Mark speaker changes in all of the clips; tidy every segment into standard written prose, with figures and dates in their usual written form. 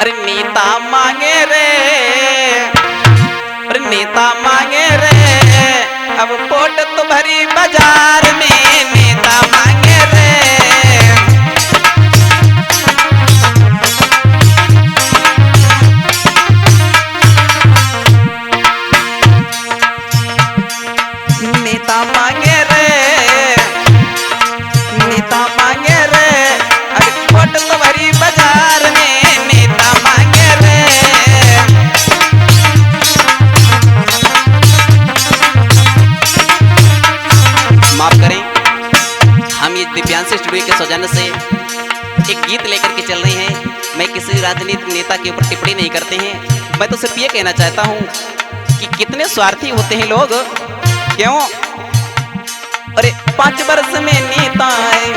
Speaker 1: अरे नेता मांगे रे, अरे नेता मांगे रे, अब वोट तो भरी बाजार में नेता मांगे रे। नेता मांगे रे, नेता मांगे रे, अरे वोट तो भरी बाजार में नेता मांगे रे। माफ करें, हम ये दिव्यांश स्टूडियो के सौजन्य से एक गीत लेकर के चल रहे हैं। मैं किसी राजनीतिक नेता के ऊपर टिप्पणी नहीं करते हैं। मैं तो सिर्फ ये कहना चाहता हूँ कि कितने स्वार्थी होते हैं लोग। क्यों? अरे 5 वर्ष में नेता आए,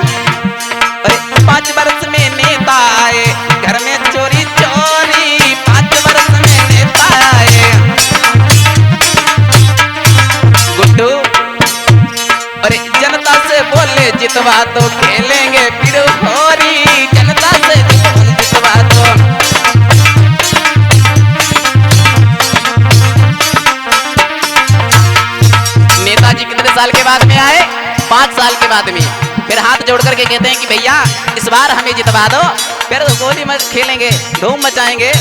Speaker 1: अरे 5 वर्ष में नेता आए, घर में चोरी चोरी 5 वर्ष में नेता आए। गुड्डू, अरे जनता से बोले जितवा तो खेलेंगे फिर होरी, जनता से जितवा तो। नेताजी कितने साल के बाद में आए? 5 साल के बाद में। फिर हाथ जोड़ करके कहते हैं कि भैया इस बार हमें जितवा दो, फिर गोली मत खेलेंगे, धूम मचाएंगे।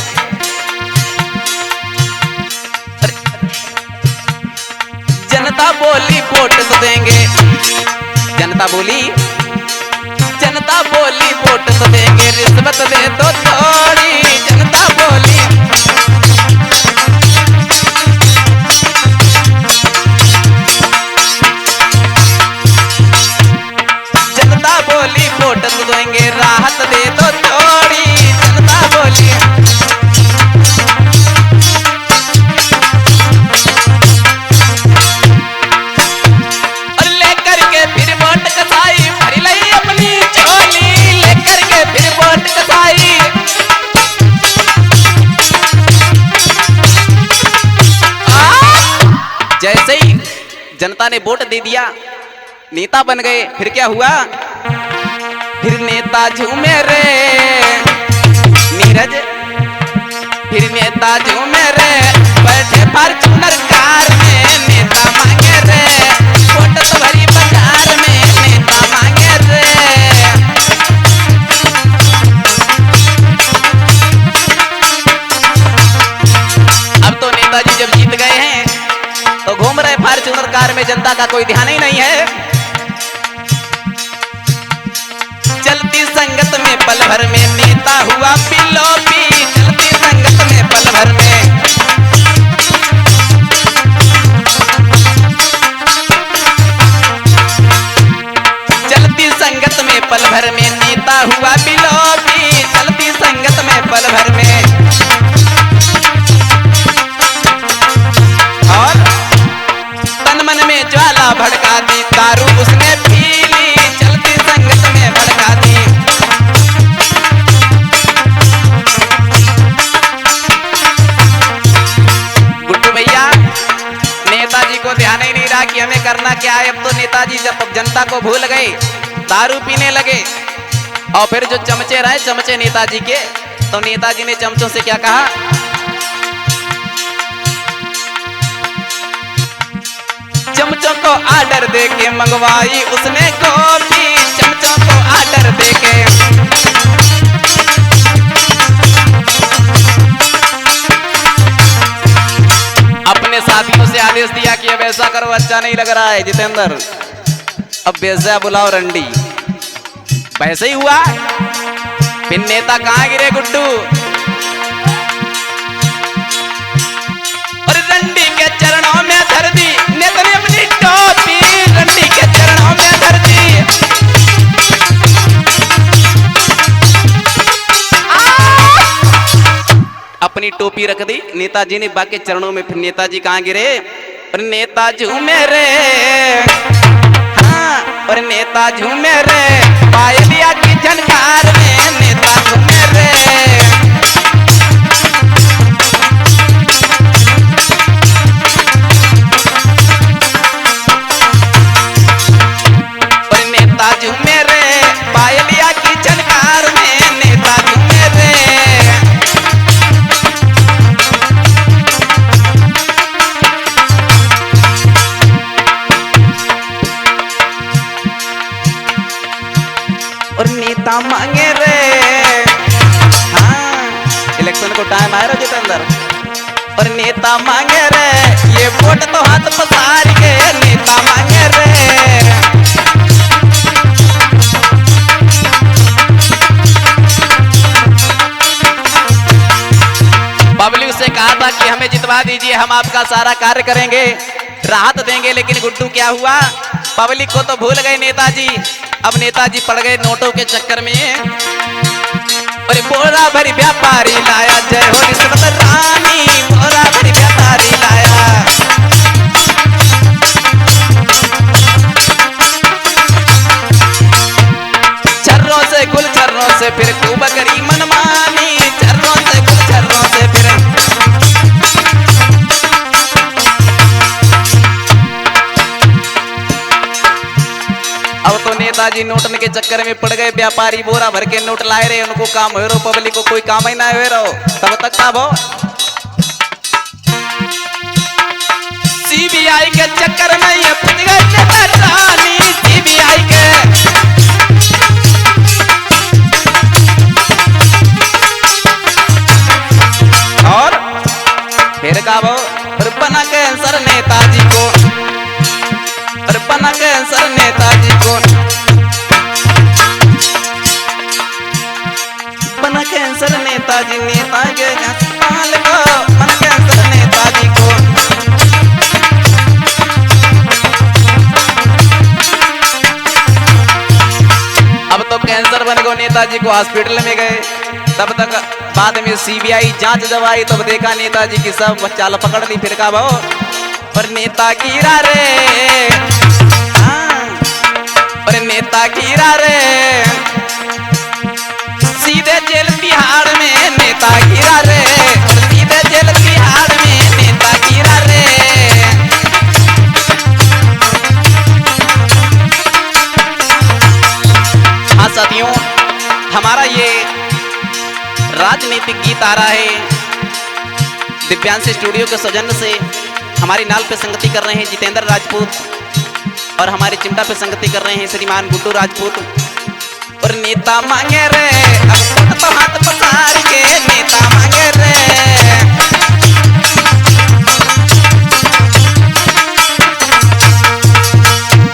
Speaker 1: जनता बोली वोट तो देंगे, जनता बोली, जनता बोली वोट तो देंगे, रिश्वत दे दो थोड़ी, जनता बोली। जनता बोली वोट तो देंगे, राहत दे दो थोड़ी, जनता बोली। लेकर के फिर वोट कसाई, भरी लई अपनी झोली, लेकर के फिर वोट कसाई। जैसे ही जनता ने वोट दे दिया, नेता बन गए, फिर क्या हुआ? फिर नेता झूमे रे नीरज, फिर नेता झूमे रे, बैठे फॉर्च्यूनर कार में नेता मांगे रे, वोट तो भरी बाजार में नेता मांगे रे। अब तो नेताजी जब जीत गए हैं तो घूम रहे फॉर्च्यूनर कार में, जनता का कोई ध्यान ही नहीं है। चलती संगत में पल भर में नेता हुआ पिलोपी, चलती संगत में पल भर में। चलती संगत में पल भर में नेता हुआ पिलोपी, चलती संगत में पल भर में। और तन मन में ज्वाला भड़का दी, दारू उसने पी ली, चलती संगत में भड़का दी। गुड्डू भैया, नेताजी को ध्यान ही नहीं रहा कि हमें करना क्या है। अब तो नेताजी जब जनता को भूल गए, दारू पीने लगे। और फिर जो चमचे रहे, चमचे नेताजी के, तो नेताजी ने चमचों से क्या कहा? चमचों को आर्डर देके मंगवाई उसने कॉफी, चमचों को आर्डर देके। अपने साथियों से आदेश दिया कि अब ऐसा करो, अच्छा नहीं लग रहा है जितेंद्र, अब वैसा बुलाओ रंडी। वैसे ही हुआ। फिर नेता कहाँ गिरे गुड्डू? और रंडी के चरणों में धर दी, नेता ने अपनी टोपी रंडी के चरणों में धर दी। अपनी टोपी रख दी नेताजी ने बाकी चरणों में। फिर नेताजी कहाँ गिरे? और नेता झूमे रे, हाँ, और नेता झूमे रे, पायलिया की झनकार में नेता झूमे रे। झूमे रे, पायलिया की झनकार में नेता झूमे रे। तुमको टाइम आया रो जितेंद्र। और नेता मांगे रे ये वोट तो हाथ पसार के नेता मांगे रे। पब्लिक से कहा था कि हमें जितवा दीजिए, हम आपका सारा कार्य करेंगे, राहत देंगे। लेकिन गुड्डू क्या हुआ, पब्लिक को तो भूल गए नेताजी। अब नेताजी पड़ गए नोटों के चक्कर में। अरे बोरा भरी व्यापारी लाया, जय हो रिश्वत रानी, बोरा भरी व्यापारी लाया। छर्रों से गुल छर्रों से फिर खूब करी मनमानी, छर्रों से गुल छर्रों से फिर। अब तो नेताजी नोटन के चक्कर में पड़ गए, व्यापारी बोरा भर के नोट लाए रहे, उनको काम हो रहा, पब्लिक को कोई काम ही ना हो रहा। तब तक था वो सीबीआई के चक्कर में ये फंस गए नेता रानी, सीबीआई के। और फिर का वो बना कैंसर नेताजी को, और बना कैंसर नेताजी को, बना कैंसर नेताजी, नेता के अस्पताल को बना कैंसर नेताजी को। अब तो कैंसर बन गए, नेताजी को हॉस्पिटल में गए। तब तक बाद में सीबीआई जांच जब आई तब देखा नेताजी की सब चाल पकड़ ली। फिर का भाव पर नेता गिरा रे, और नेता गिरा रे, सीधे जेल तिहाड़ में नेता गिरा रे, और सीधे जेल तिहाड़ में नेता गिरा रे। हाँ साथियों, हमारा ये राजनीतिक गीत आ रहा है दिव्यांश स्टूडियो के सौजन्य से। हमारी नाल पे संगति कर रहे हैं जितेंद्र राजपूत, और हमारी चिमटा पे संगति कर रहे हैं श्रीमान गुड्डू राजपूत। और नेता मांगे रे अब वोट तो हाथ पसार के नेता मांगे रे।